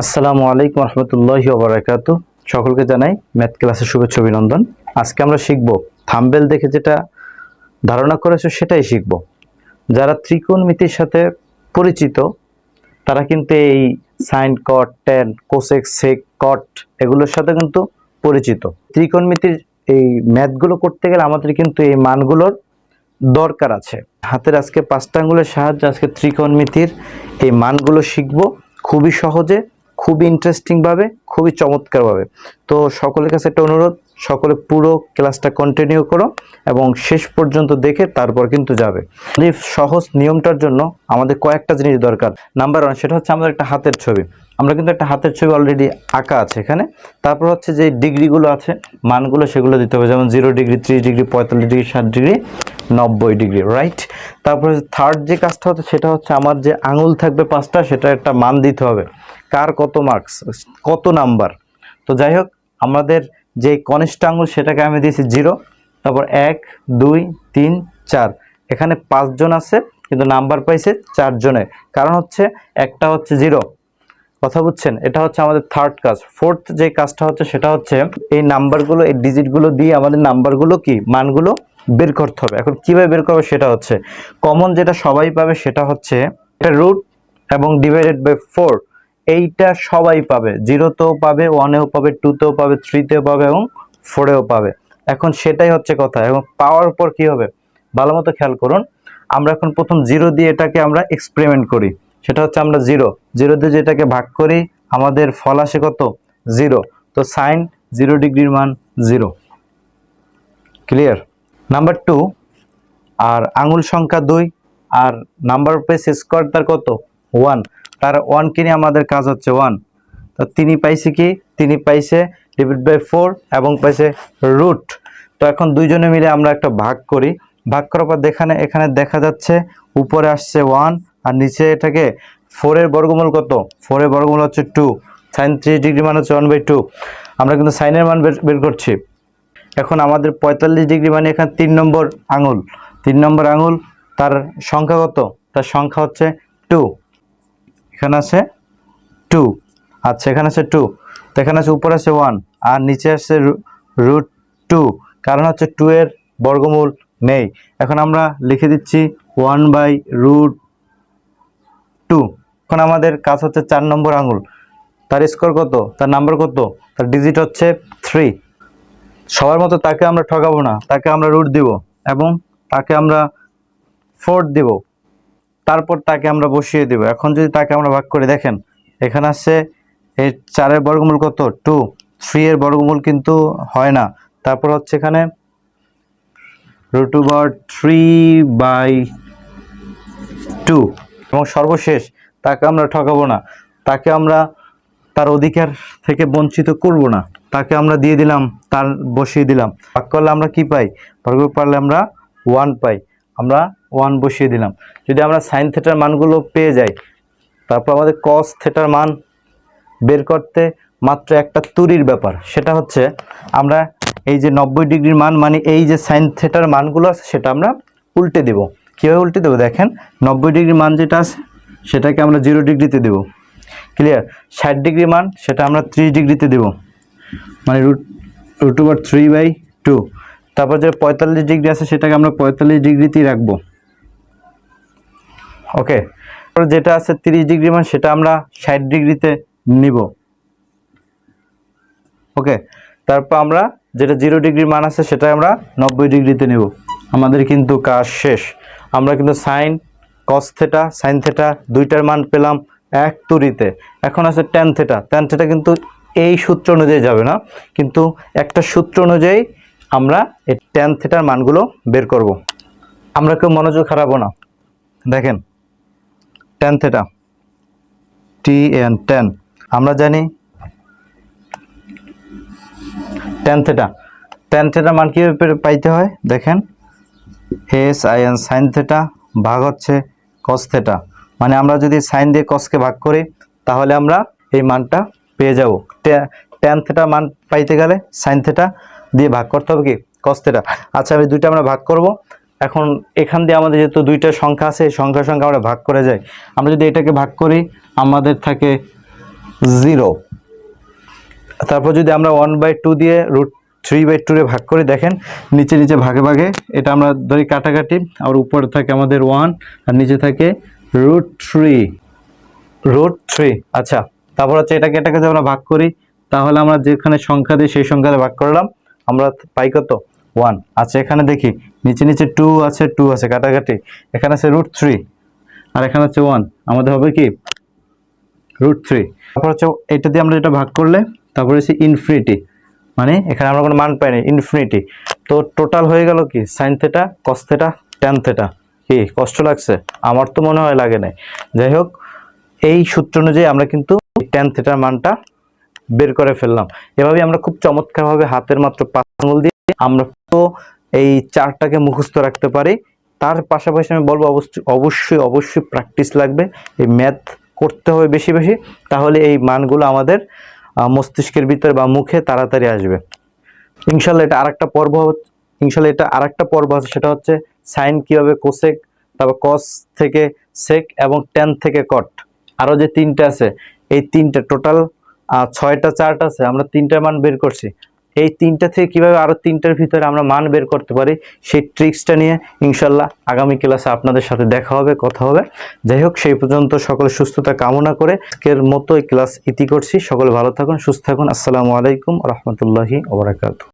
আসসালামু আলাইকুম রহমতুল্লাহি ওয়া বারাকাতুহু। সকলকে জানাই ম্যাথ ক্লাসের শুভেচ্ছা অভিনন্দন। আজকে আমরা শিখব থাম্বনেল দেখে যেটা ধারণা করেছো সেটাই শিখব। যারা ত্রিকোণমিতির সাথে পরিচিত তারা কিন্তু এই সাইন, কট, ট্যান, কোসেক, সেক, কট এগুলোর সাথে কিন্তু পরিচিত। ত্রিকোণমিতির এই ম্যাথগুলো করতে গেলে আমাদের কিন্তু এই মানগুলোর দরকার আছে। হাতের আজকে 5টা আঙ্গুলের সাহায্যে আজকে ত্রিকোণমিতির এই মানগুলো শিখব খুবই সহজে, খুবই ইন্টারেস্টিং ভাবে, খুবই চমৎকার ভাবে। তো সকলের কাছে একটা অনুরোধ, সকলে পুরো ক্লাসটা কন্টিনিউ করো এবং শেষ পর্যন্ত দেখে তারপর কিন্তু যাবে। এই সহজ নিয়মটার জন্য আমাদের কয়েকটা জিনিস দরকার। নাম্বার 1 সেটা হচ্ছে আমাদের একটা হাতের ছবি। আমরা কিন্তু একটা হাতের ছবি অলরেডি আঁকা আছে এখানে। তারপর হচ্ছে যে ডিগ্রিগুলো আছে, মানগুলো সেগুলো দিতে হবে, যেমন 0 degree, 30 degree, 45 degree, 60 degree, 90 degree, right. তারপরে থার্ড যে কাজটা হচ্ছে সেটা হচ্ছে আমার যে আঙুল থাকবে 5টা সেটা একটা মান দিতে হবে, কার কত মার্কস, কত নাম্বার। তো যাই হোক, আমাদের যে কনিষ্ঠ আঙুল সেটাকে আমি দিয়েছি 0, তারপর 1 2 3 4, এখানে 5 জন আছে কিন্তু নাম্বার পাইছে 4 জনের, কারণ হচ্ছে একটা হচ্ছে 0, কথা বুঝছেন। এটা হচ্ছে আমাদের থার্ড কাজ। ফোর্থ যে কাজটা হচ্ছে সেটা হচ্ছে এই নাম্বারগুলো, এই ডিজিটগুলো দিয়ে আমাদের নাম্বারগুলো কি মানগুলো বের করতে হবে। এখন কিভাবে বের করবে সেটা হচ্ছে কমন যেটা সবাই পাবে সেটা হচ্ছে এটা রুট এবং ডিভাইডেড বাই 4। এইটা সবাই পাবে, 0তেও পাবে, 1এও পাবে, 2তেও পাবে, 3তেও পাবে এবং 4এও পাবে। এখন সেটাই হচ্ছে কথা। এবং পাওয়ার পর কি হবে ভালো মতো খেয়াল করুন। আমরা এখন প্রথম 0 দিয়ে এটাকে আমরা এক্সপেরিমেন্ট করি। সেটা হচ্ছে আমরা 0 দিয়ে যেটাকে ভাগ করি আমাদের ফল আসে কত 0। তো সাইন 0 ডিগ্রির মান 0, ক্লিয়ার। নাম্বার 2, আর আঙুল সংখ্যা 2 আর নাম্বার পেস স্কোয়ার তার কত 1, তার 1 কে নিয়ে আমাদের কাজ হচ্ছে 1। তো তিনি পাইছে কি, তিনি পাইছে ডিভাইড বাই 4 এবং পাইছে রুট। তো এখন দুইজনে মিলে আমরা একটা ভাগ করি। ভাগ করার পর এখানে দেখা যাচ্ছে উপরে আসছে 1 আর নিচে এটাকে 4 এর বর্গমূল কত, 4 এর বর্গমূল হচ্ছে 2, সাইন 30 ডিগ্রি মান হচ্ছে 1/2। আমরা কিন্তু সাইনের মান বের করছি। এখন আমাদের 45 ডিগ্রি মানে এখানে 3 নম্বর আঙুল, 3 নম্বর আঙুল তার সংখ্যা কত, তার সংখ্যা হচ্ছে 2, এখানে আছে 2, আচ্ছা এখানে আছে 2, তো এখানে আছে উপরে আছে 1 আর নিচে আছে রুট 2, কারণ হচ্ছে 2 এর বর্গমূল নেই। এখন আমরা লিখে দিচ্ছি 1/√2। এখন আমাদের কাজ হচ্ছে 4 নম্বর আঙুল, তার স্কোর কত, তার নাম্বার কত, তার ডিজিট হচ্ছে 3। সবার মতো তাকে আমরা ঠকাবো না, তাকে আমরা রুট দিব এবং তাকে আমরা 4 দিব, তারপর তাকে আমরা বসিয়ে দিব। এখন যদি তাকে আমরা ভাগ করে দেখেন এখানে আসছে এই 4 এর বর্গমূল কত 2, 3 এর বর্গমূল কিন্তু হয় না, তারপর হচ্ছে এখানে √3/2 এবং সর্বশেষ তাকে আমরা ঠকাবো না, তাকে আমরা তার অধিকার থেকে বঞ্চিত করব না, তাকে আমরা দিয়ে দিলাম, তার বসিয়ে দিলাম। ভাগ করলে আমরা কি পাই, বর্গ পারলে আমরা 1 পাই, আমরা 1 বসিয়ে দিলাম। যদি আমরা সাইন থিটার মানগুলো পেয়ে যাই, তারপর আমাদের কস থিটার মান বের করতে মাত্র একটা তুরির ব্যাপার, সেটা হচ্ছে আমরা এই যে 90 ডিগ্রির মান মানে এই যে সাইন থিটার মানগুলো আছে সেটা আমরা উল্টে দেব। কীভাবে উল্টে দেবো দেখেন, 90 ডিগ্রির মান যেটা আছে সেটাকে আমরা 0 ডিগ্রিতে দেব, ক্লিয়ার। 60 ডিগ্রি মান সেটা আমরা 30 ডিগ্রিতে দেব, মানে √3/2। তারপর যে 45 ডিগ্রি আছে সেটাকে আমরা 45 ডিগ্রিতেই রাখবো, ওকে। যেটা আছে 30 ডিগ্রি মান সেটা আমরা 60 ডিগ্রিতে নিব, ওকে। তারপর আমরা যেটা 0 ডিগ্রির মান আছে সেটা আমরা 90 ডিগ্রিতে নেব। আমাদের কিন্তু কাজ শেষ। আমরা কিন্তু sine, cos theta, sine theta দুইটার মান পেলাম এক তুরিতে। এখন আছে ট্যান থিটা। ট্যান থিটা কিন্তু এই সূত্র অনুযায়ী যাবে না, কিন্তু একটা সূত্র অনুযায়ী আমরা এই ট্যান থিটার মানগুলো বের করব। আমরা কেউ মনোযোগ হারাবো না। দেখেন ট্যান থিটা, TN, ট্যান আমরা জানি ট্যান থিটা মান কীভাবে পাইতে হয় দেখেন, SIN সাইন থিটা ভাগ হচ্ছে কস থিটা। মানে আমরা যদি সাইন দিয়ে কসকে ভাগ করি তাহলে আমরা এই মানটা পেয়ে যাব। ট্যান থিটা মান পাইতে গেলে সাইন থিটা দিয়ে ভাগ করতে হবে কি কস থিটা। আচ্ছা আমি দুইটা আমরা ভাগ করব। এখন এখান দিয়ে আমাদের যেহেতু দুইটা সংখ্যা আছে, এই সংখ্যা আমরা ভাগ করে যাই। আমরা যদি এটাকে ভাগ করি আমাদের থাকে 0। তারপর যদি আমরা 1/2 দিয়ে √3/2 রে ভাগ করি, দেখেন নিচে নিচে ভাগে ভাগে এটা আমরা ধরি কাটাকাটি, আর উপরে থাকে আমাদের 1 আর নিচে থাকে √3। আচ্ছা, তারপর হচ্ছে এটাকে যদি আমরা ভাগ করি, তাহলে আমরা যেখানে সংখ্যা দিই সেই সংখ্যাতে ভাগ করলাম, আমরা পাই কত? 1। আচ্ছা, এখানে দেখি নিচে নিচে 2 আছে, 2 আছে কাটাকাটি, এখানে আছে √3 আর এখানে আছে 1, আমাদের হবে কি √3। তারপর হচ্ছে এটা দিয়ে আমরা এটা ভাগ করলে তারপর হচ্ছে ইনফিনিটি, মানে এখানে আমরা কোনো মান পাইনি, ইনফিনিটি। তো টোটাল হয়ে গেল কি sin θ cos θ tan θ। কি কষ্ট লাগছে? আমার তো মনে হয় লাগে নাই। যাই হোক, এই সূত্র অনুযায়ী আমরা কিন্তু tan θ মানটা বের করে ফেললাম। এভাবে আমরা খুব চমৎকারভাবে হাতের মাত্র 5 আঙ্গুল দিয়ে আমরা তো এই চারটাকে মুখস্থ রাখতে পারি। তার পাশাপাশি আমি বলবো অবশ্যই অবশ্যই প্র্যাকটিস লাগবে, এই ম্যাথ করতে হবে বেশি বেশি, তাহলে এই মানগুলো আমাদের মস্তিষ্কের ভিতরে বা মুখে তাড়াতাড়ি আসবে ইনশাল্লাহ। এটা আরেকটা পর্ব আছে, সেটা হচ্ছে সাইন কিভাবে কোসেক, তারপর কস থেকে সেক এবং ট্যান থেকে কট, আরো যে তিনটা আছে, এই তিনটা টোটাল 6টা চার্ট আছে, আমরা 3টার মান বের করছি। এই 3টা থেকে কিভাবে আরো 3টার ভিতরে আমরা মান বের করতে পারি, সেই ট্রিক্সটা নিয়ে ইনশাল্লাহ আগামী ক্লাসে আপনাদের সাথে দেখা হবে, কথা হবে। যাই হোক, সেই পর্যন্ত সকলের সুস্থতা কামনা করে আজকের মতো এই ক্লাস ইতি করছি। সকলে ভালো থাকুন, সুস্থ থাকুন। আসসালামু আলাইকুম রহমতুল্লাহি ওয়া বারাকাতুহু।